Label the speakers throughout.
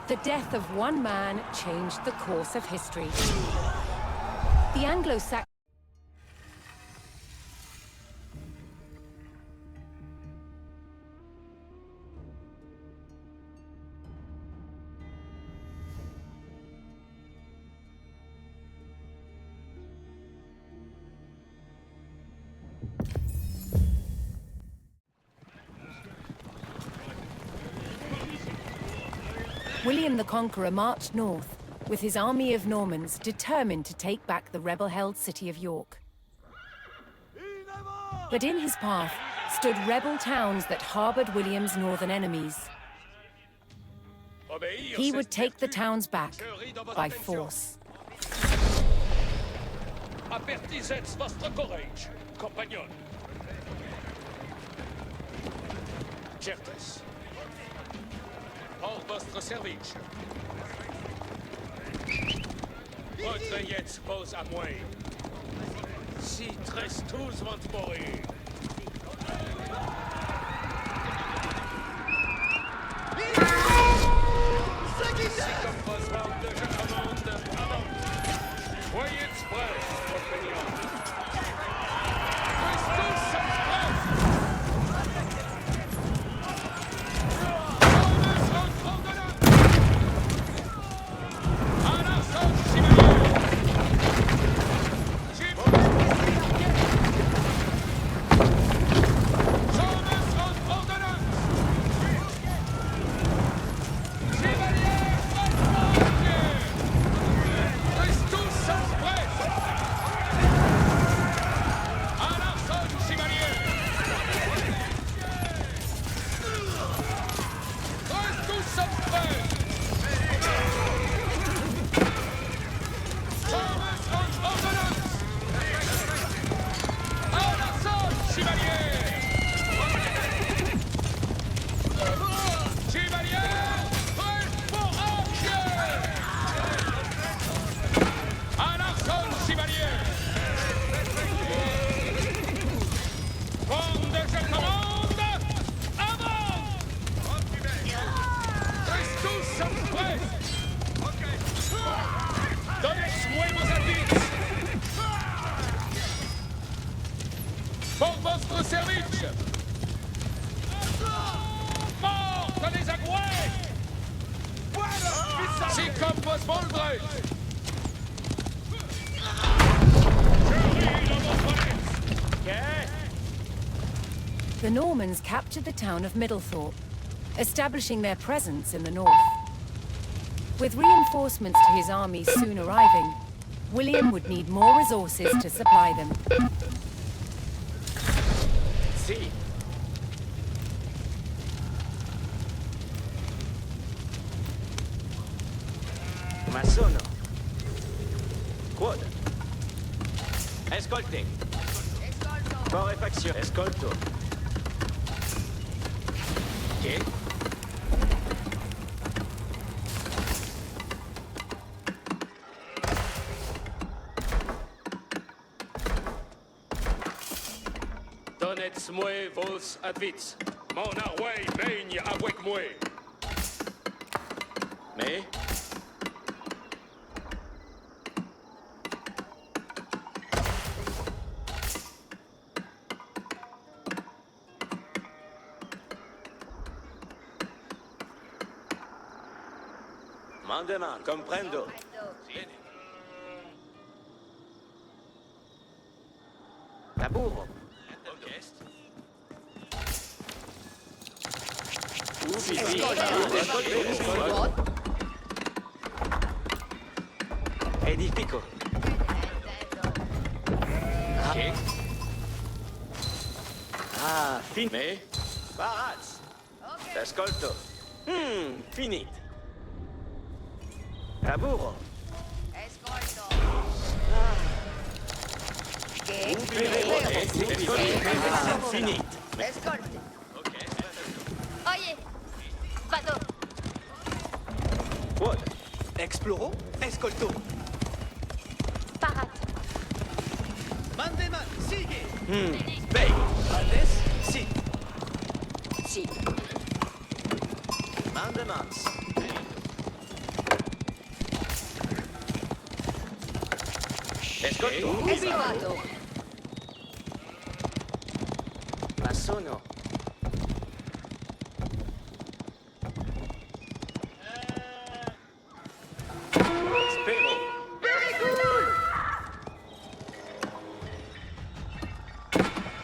Speaker 1: The death of one man changed the course of history. The Anglo-Saxon William the Conqueror marched north, with his army of Normans determined to take back the rebel-held city of York. But in his path stood rebel towns that harbored William's northern enemies. He would take the towns back by force.
Speaker 2: Apertisets vostre courage, compagnon. Certes. Hors vostre service. Retraietz vos à moi. Si tres tous vont mourir. Si comme vos bandes je commande, avant. Soyez prêts, compagnons.
Speaker 1: The Normans captured the town of Middlethorpe, establishing their presence in the north. With reinforcements to his army soon arriving, William would need more resources to supply them.
Speaker 2: Si. Masono. Quod. Escolte. Torrefaction. Escolto. Che? Donnez-moi vos advits. Mon arway baigne avec moi. Mais? Mandement, comprendo. Taburo. Edifico. Che? Ah, fin. Me? Barats. Ascolto. Finit. Taburo.
Speaker 3: Escolto. Che?
Speaker 2: Finit.
Speaker 3: Escolte. Oye, vado.
Speaker 2: Quod?
Speaker 4: Exploro, escolto.
Speaker 3: Parat.
Speaker 4: Mandeman, sigue.
Speaker 2: Bey.
Speaker 4: Andes, si.
Speaker 3: Si.
Speaker 2: Mandemans.
Speaker 4: Escolto.
Speaker 3: Ubi vado?
Speaker 4: Ma sono. Spero.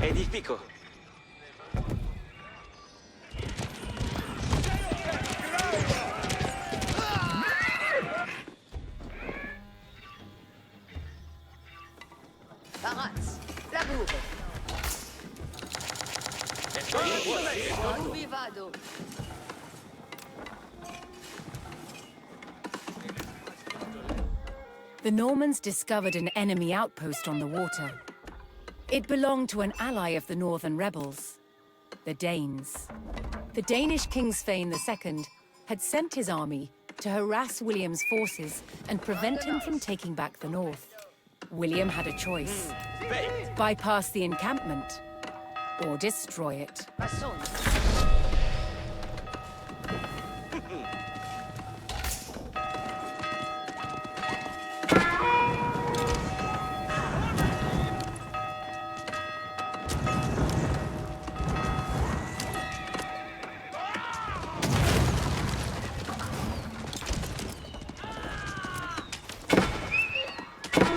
Speaker 4: Edifico.
Speaker 3: Paraz. Laburo. Ubi vado?
Speaker 1: The Normans discovered an enemy outpost on the water. It belonged to an ally of the northern rebels, the Danes. The Danish king Svein II had sent his army to harass William's forces and prevent him from taking back the north. William had a choice: bypass the encampment or destroy it.
Speaker 3: Ma sono.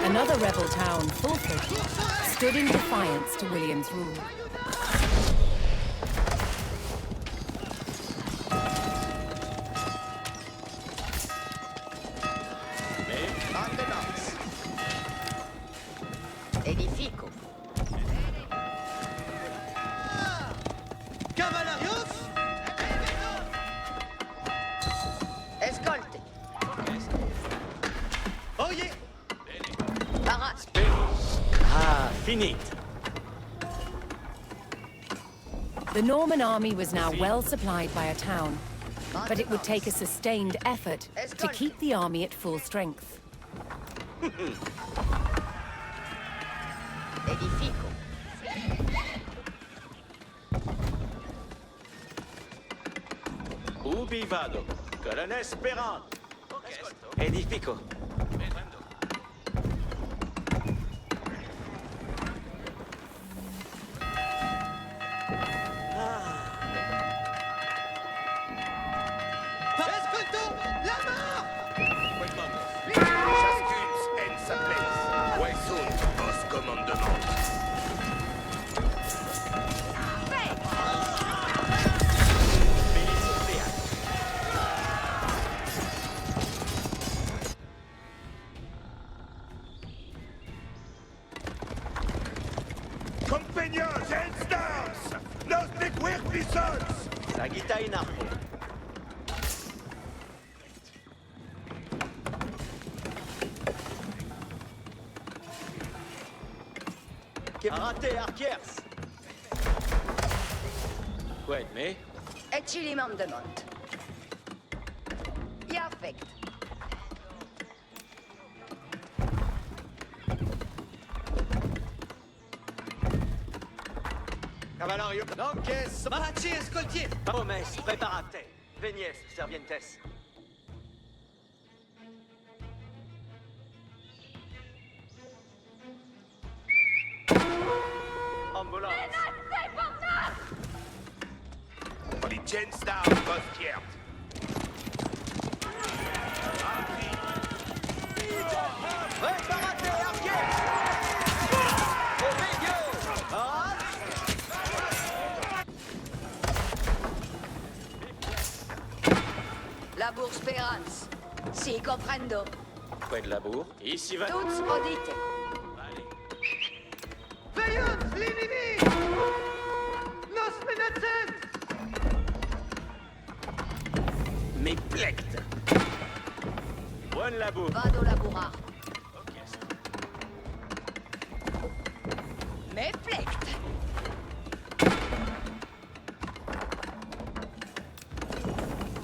Speaker 1: Another rebel town, Fulford, stood in defiance to William's rule.
Speaker 3: Ordonnance. Edifico.
Speaker 4: Cavalarios.
Speaker 3: Escolte.
Speaker 4: Oye.
Speaker 3: Paraz.
Speaker 4: Ah, finit.
Speaker 1: The Norman army was now well supplied by a town, but it would take a sustained effort to keep the army at full strength.
Speaker 3: Edifico.
Speaker 4: Ubi vado? Colonel Sperant. Edifico. Escolto! La mort!
Speaker 2: Chacune en sa place. Wesson, os commandement. Compagnos en stars! Nos vtvipshopcom!
Speaker 4: Sagita in arco. Arate archers. Wait, me?
Speaker 3: Eccilimam de mont. Perfect.
Speaker 4: Cavalario. Nonques. Mahachi escoltier. Homes, preparate. Venies, servientes. Ambulance.
Speaker 2: Politjenstar postiert.
Speaker 4: Preparate archers. Au milieu.
Speaker 3: Labour Sperance. Si, comprendo.
Speaker 4: Près de la bourre. Ici va.
Speaker 3: Tuts audite.
Speaker 4: Veillance l'ennemi! Nos menacent!
Speaker 2: Me plect.
Speaker 4: Buon labour.
Speaker 3: Vado laborar.
Speaker 4: Ok.
Speaker 3: Me plect.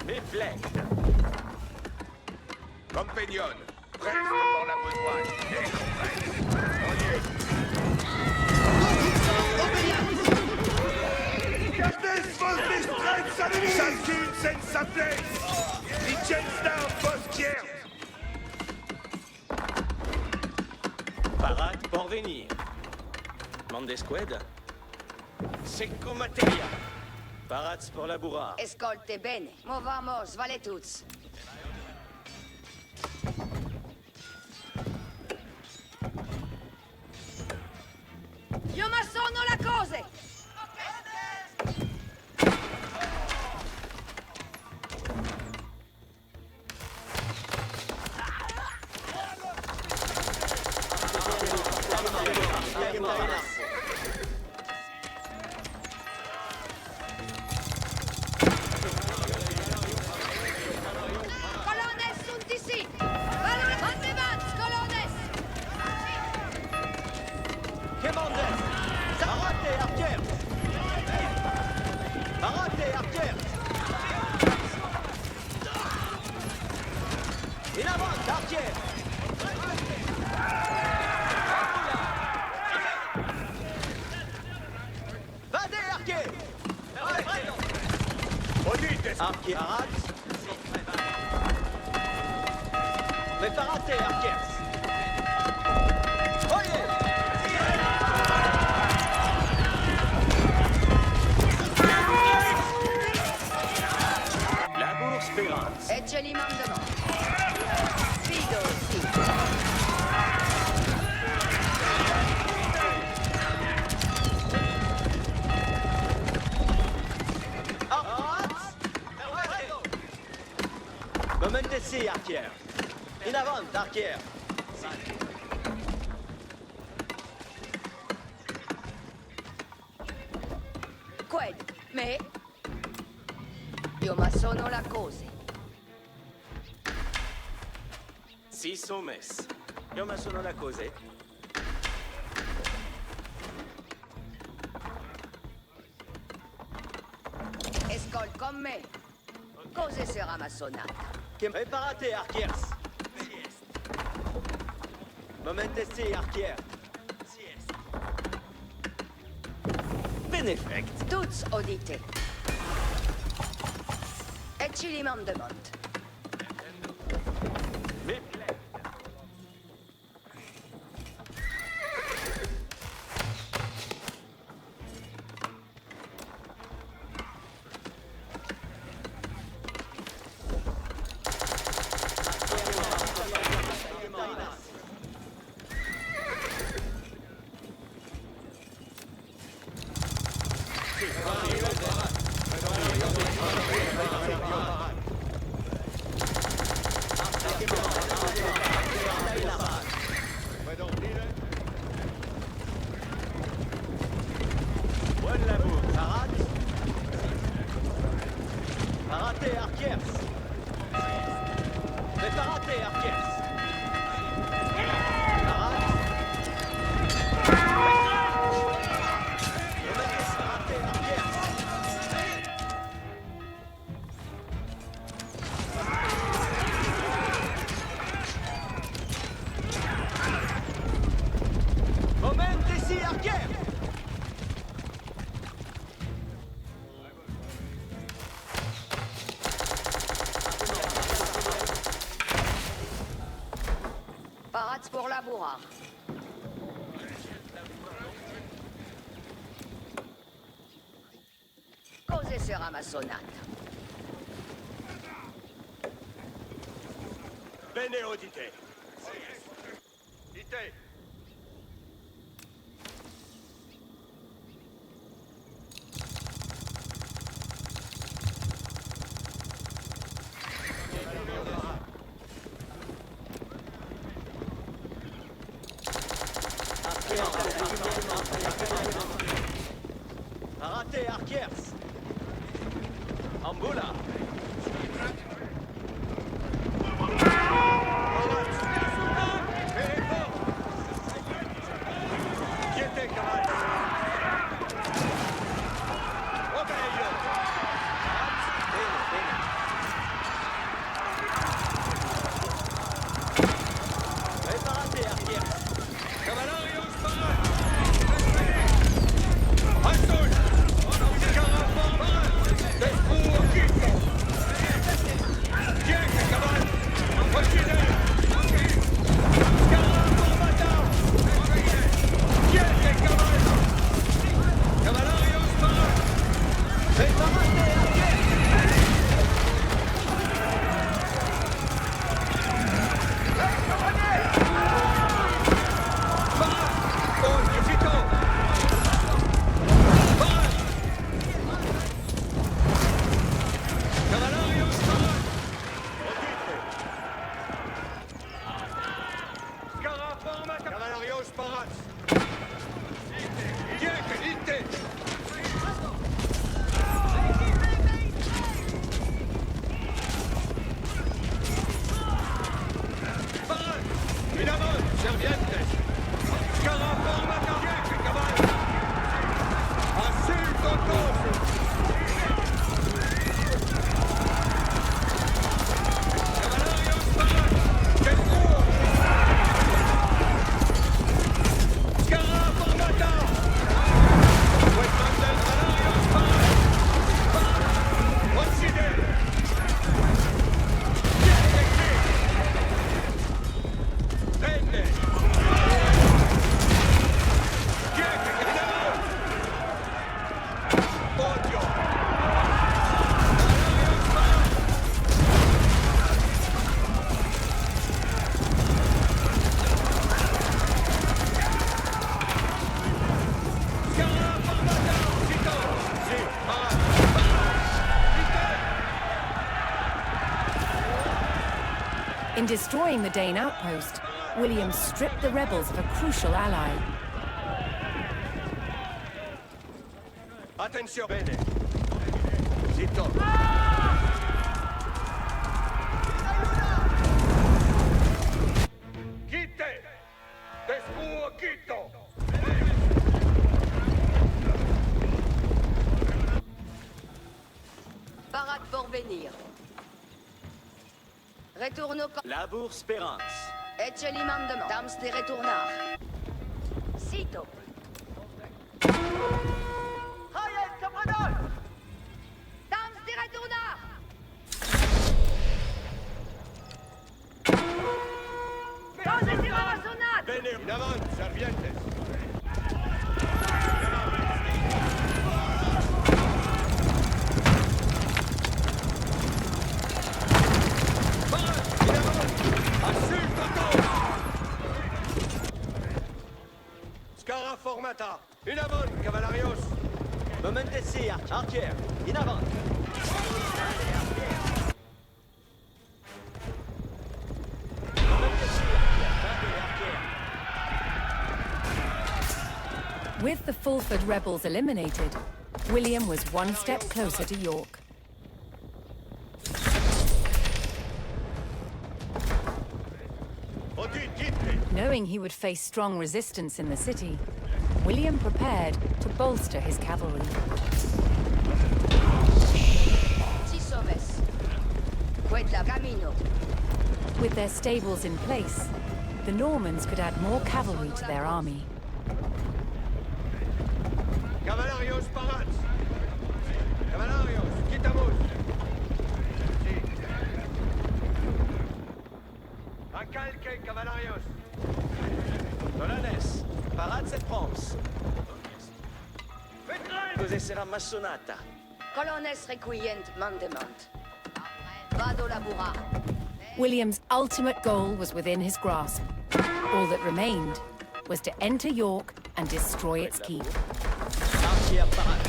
Speaker 4: Me plect.
Speaker 2: Compagnon, prête pour la besogne. Gardez vos distracts, ennemis! Chacune send sa place! Politjenstar postiert!
Speaker 4: Parade pour venir. Mande squad. Secco materia. Parade pour labourare.
Speaker 3: Escolte bene. Movamos, vale tuts. Io ma sono la cose! Colonnes sunt ici! Advevans, colonnes!
Speaker 4: Commandes! Parate, archers! Parate, archers! In avant, archers! Vade, archers! Archers, parate! Preparate, archers! Oye! Labour Speranza.
Speaker 3: E ce li mandano. Fido, sì.
Speaker 4: Momentez-y, archers. In avant, archers.
Speaker 3: Qued, me? Io ma sono la cose.
Speaker 4: Si sommes. Io ma sono la cose.
Speaker 3: Escol con me. Cose sarà ma sonata.
Speaker 4: Preparate, archers. Momentez-y, archers. Benefect.
Speaker 3: Tuts odite. E ci li mandamont.
Speaker 4: Bonne labour, parate. Parate, archers. Preparate, archers. Parate. Parate, archers. Momentez-y, archers.
Speaker 3: Parats pour labourar. Cose sarà ma sonata.
Speaker 4: Bene udite. Dite. Parate, archers. Ambula. Quiete, caballo. Obeyo. Bene, bene. Preparate, archers.
Speaker 2: Cavalario, sparate! Achtung! Auf die Karawane! Der Spur gibt
Speaker 1: In destroying the Dane outpost, William stripped the rebels of a crucial ally.
Speaker 5: Attention, bene. Zitto.
Speaker 2: Quitte! Descuo quito!
Speaker 3: Parade pour venir. Retourne au camp.
Speaker 4: La bourse Pérance.
Speaker 3: Ecce l'imandement. Dams de retournar. Sito. Dams de retournar. Cose si ramassonate.
Speaker 5: Bene, in avanti, servientes. Scara formata. In avanti, cavallarios.
Speaker 4: Momentesi, archer. In avant.
Speaker 1: With the Fulford rebels eliminated, William was one step closer to York. Knowing he would face strong resistance in the city, William prepared to bolster his cavalry.
Speaker 3: Si somes. Quella camino.
Speaker 1: With their stables in place, the Normans could add more cavalry to their army.
Speaker 5: Cavallarios parats. Cavallarios, quitamos. Si. Acalque, cavallarios.
Speaker 4: Dolanes. Parade et France. Cos'è sarà massonata?
Speaker 3: Colones requient mandement. Vado laburar.
Speaker 1: William's ultimate goal was within his grasp. All that remained was to enter York and destroy its keep.
Speaker 4: Archer parade.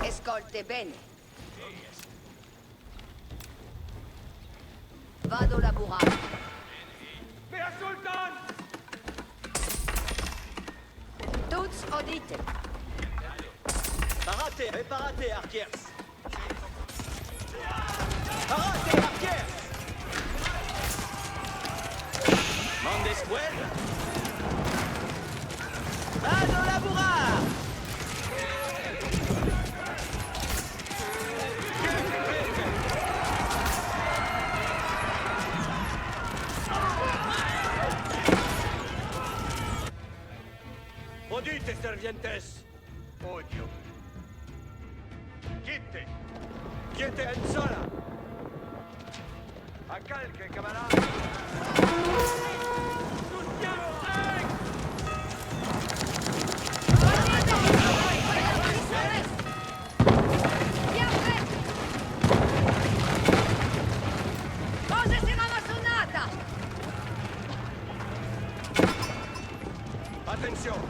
Speaker 3: Escolte bene. Vado laburar.
Speaker 2: Wer Sultan!
Speaker 3: Tuts odite.
Speaker 4: Parate, réparate, archers. Parate, archers. Mandespuel. Vado laburar.
Speaker 5: Odite, servientes. Odio. Quitte. Quiete en sola. Acalque, camarada.
Speaker 3: Cose si ramassonata.
Speaker 5: Attention.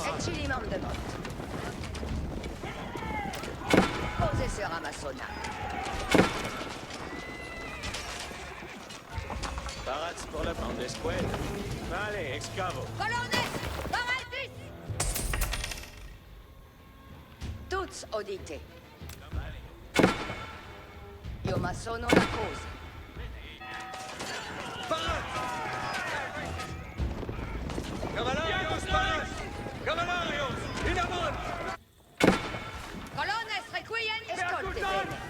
Speaker 3: Ecce l'imandement. Cose si ramassonate.
Speaker 4: Parade pour la Mandespuel. Allez, excavo.
Speaker 3: Colones, paraltis. Tuts odite. Io ma sono una cosa.
Speaker 5: Cavallarios, parats. Cavallarios, in avanti.
Speaker 3: Colones requiem escolte bene.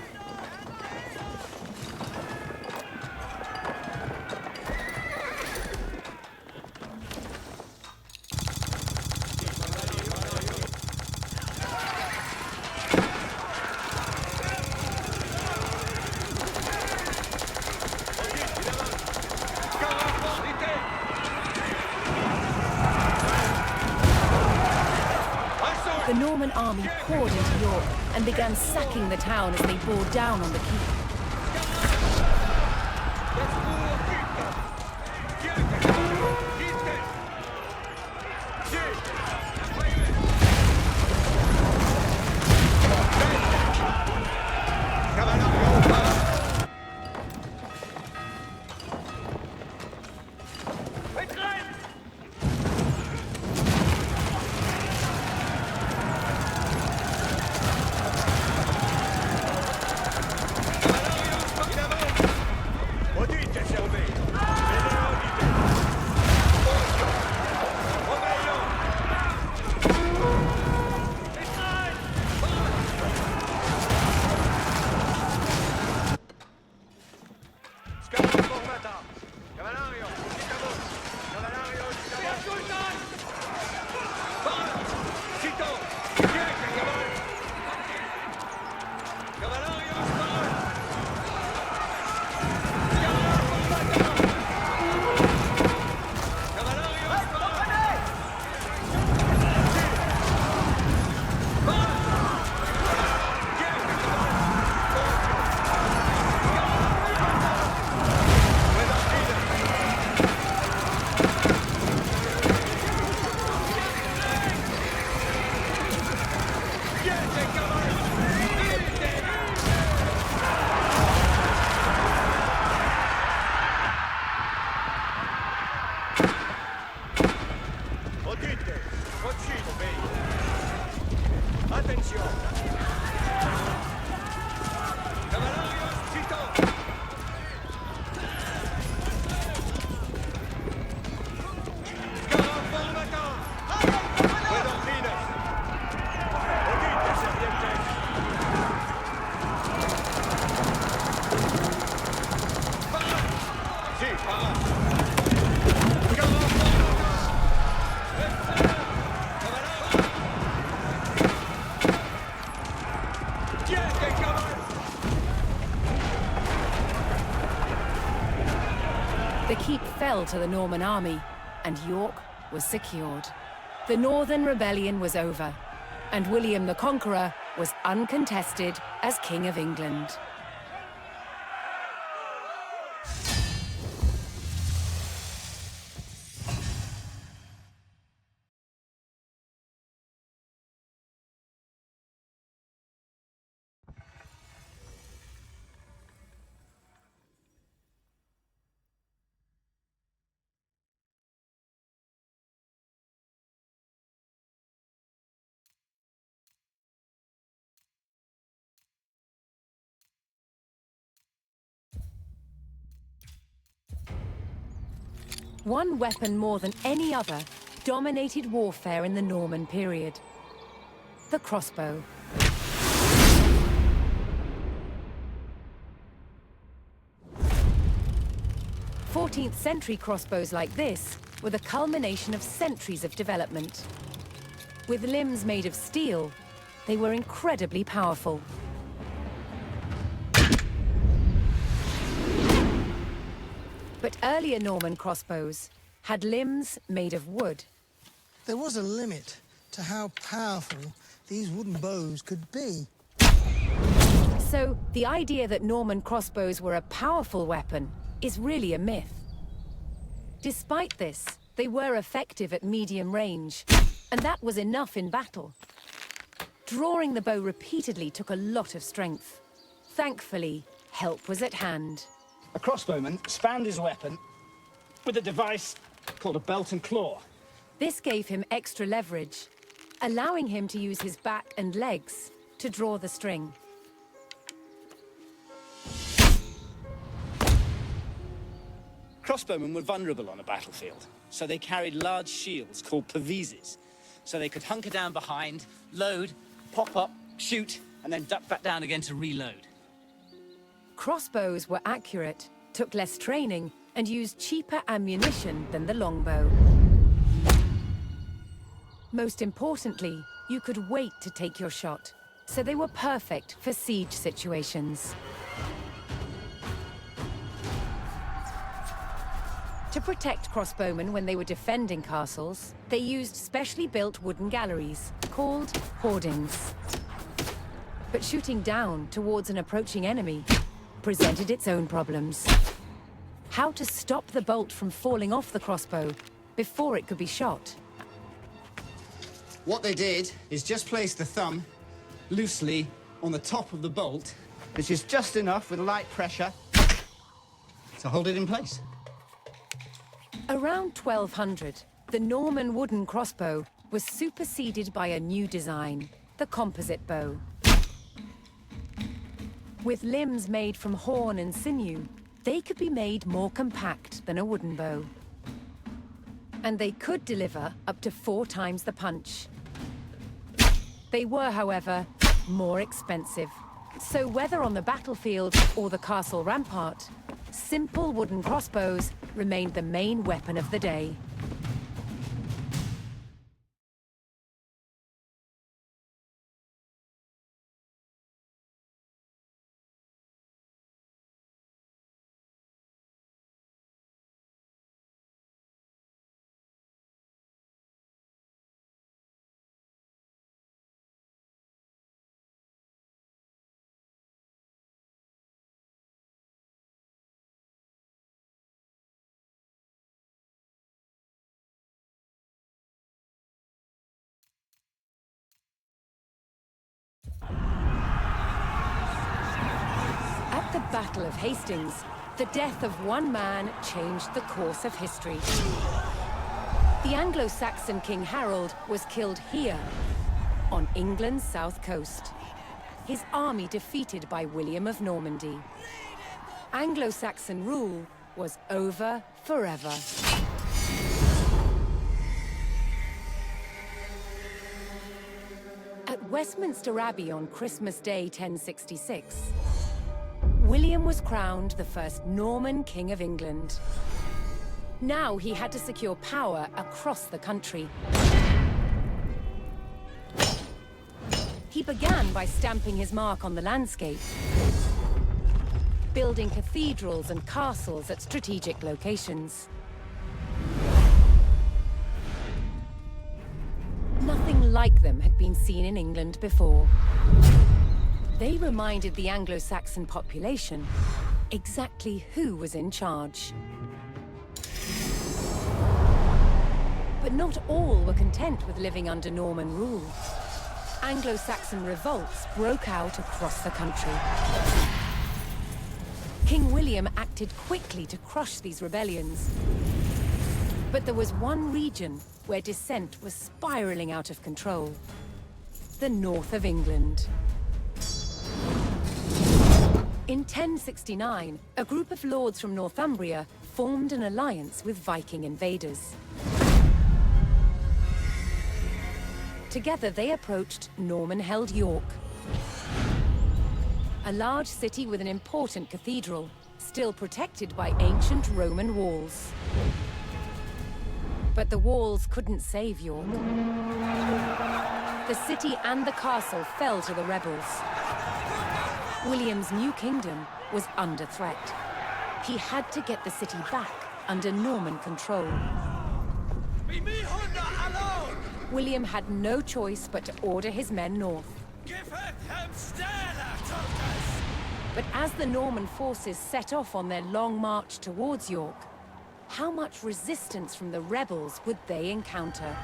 Speaker 1: army poured into York and began sacking the town as they bore down on the keep. The keep fell to the Norman army, and York was secured. The Northern Rebellion was over, and William the Conqueror was uncontested as King of England. One weapon more than any other dominated warfare in the Norman period: the crossbow. Fourteenth-century crossbows like this were the culmination of centuries of development. With limbs made of steel, they were incredibly powerful. But earlier Norman crossbows had limbs made of wood.
Speaker 6: There was a limit to how powerful these wooden bows could be.
Speaker 1: So the idea that Norman crossbows were a powerful weapon is really a myth. Despite this, they were effective at medium range, and that was enough in battle. Drawing the bow repeatedly took a lot of strength. Thankfully, help was at hand.
Speaker 7: A crossbowman spanned his weapon with a device called a belt and claw.
Speaker 1: This gave him extra leverage, allowing him to use his back and legs to draw the string.
Speaker 7: Crossbowmen were vulnerable on a battlefield, so they carried large shields called pavises, so they could hunker down behind, load, pop up, shoot, and then duck back down again to reload.
Speaker 1: Crossbows were accurate, took less training, and used cheaper ammunition than the longbow. Most importantly, you could wait to take your shot, so they were perfect for siege situations. To protect crossbowmen when they were defending castles, they used specially built wooden galleries, called hoardings. But shooting down towards an approaching enemy presented its own problems. How to stop the bolt from falling off the crossbow before it could be shot?
Speaker 7: What they did is just place the thumb loosely on the top of the bolt, which is just enough with light pressure to hold it in place.
Speaker 1: Around 1200, the Norman wooden crossbow was superseded by a new design, the composite bow. With limbs made from horn and sinew, they could be made more compact than a wooden bow. And they could deliver up to 4 times the punch. They were, however, more expensive. So whether on the battlefield or the castle rampart, simple wooden crossbows remained the main weapon of the day. At the Battle of Hastings, the death of one man changed the course of history. The Anglo-Saxon King Harold was killed here, on England's south coast. His army defeated by William of Normandy. Anglo-Saxon rule was over forever. At Westminster Abbey on Christmas Day 1066, William was crowned the first Norman King of England. Now he had to secure power across the country. He began by stamping his mark on the landscape, building cathedrals and castles at strategic locations. Nothing like them had been seen in England before. They reminded the Anglo-Saxon population exactly who was in charge. But not all were content with living under Norman rule. Anglo-Saxon revolts broke out across the country. King William acted quickly to crush these rebellions. But there was one region where dissent was spiraling out of control: the north of England. In 1069, a group of lords from Northumbria formed an alliance with Viking invaders. Together they approached Norman-held York, a large city with an important cathedral, still protected by ancient Roman walls. But the walls couldn't save York. The city and the castle fell to the rebels. William's new kingdom was under threat. He had to get the city back under Norman control. William had no choice but to order his men north. But as the Norman forces set off on their long march towards York, how much resistance from the rebels would they encounter?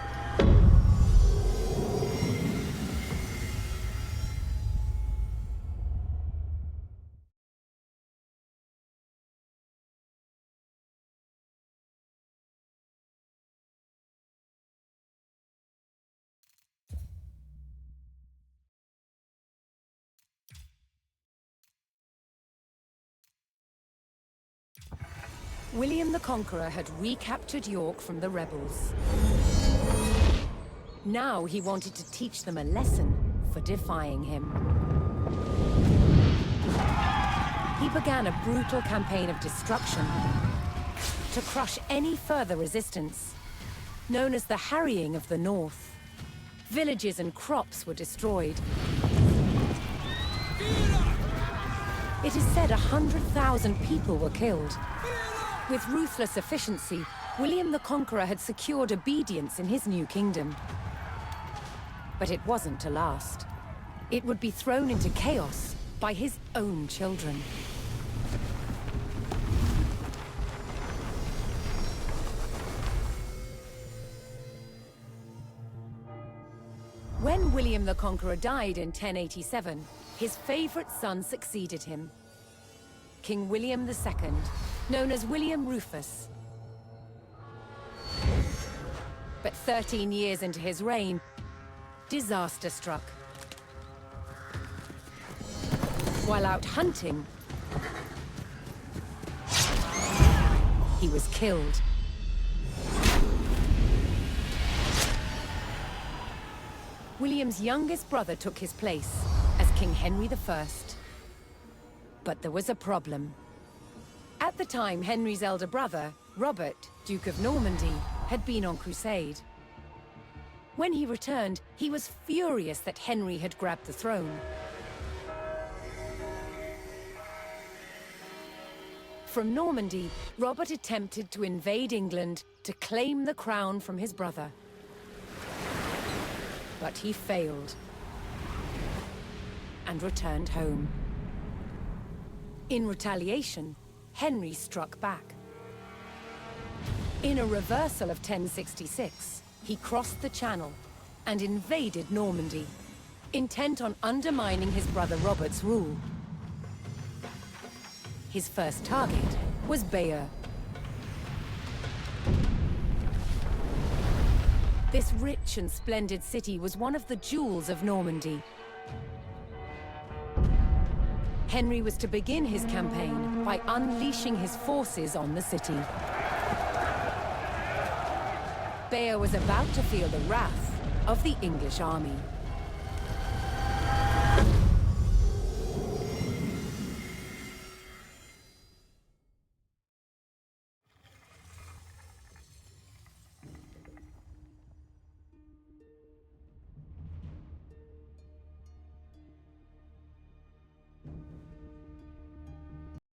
Speaker 1: William the Conqueror had recaptured York from the rebels. Now he wanted to teach them a lesson for defying him. He began a brutal campaign of destruction to crush any further resistance, known as the Harrying of the North. Villages and crops were destroyed. It is said 100,000 people were killed. With ruthless efficiency, William the Conqueror had secured obedience in his new kingdom. But it wasn't to last. It would be thrown into chaos by his own children. When William the Conqueror died in 1087, his favorite son succeeded him. King William II, known as William Rufus. But 13 years into his reign, disaster struck. While out hunting, he was killed. William's youngest brother took his place as King Henry I. But there was a problem. At the time, Henry's elder brother, Robert, Duke of Normandy, had been on crusade. When he returned, he was furious that Henry had grabbed the throne. From Normandy, Robert attempted to invade England to claim the crown from his brother. But he failed and returned home. In retaliation, Henry struck back. In a reversal of 1066, he crossed the Channel and invaded Normandy, intent on undermining his brother Robert's rule. His first target was Bayeux. This rich and splendid city was one of the jewels of Normandy. Henry was to begin his campaign by unleashing his forces on the city. Bayeux was about to feel the wrath of the English army.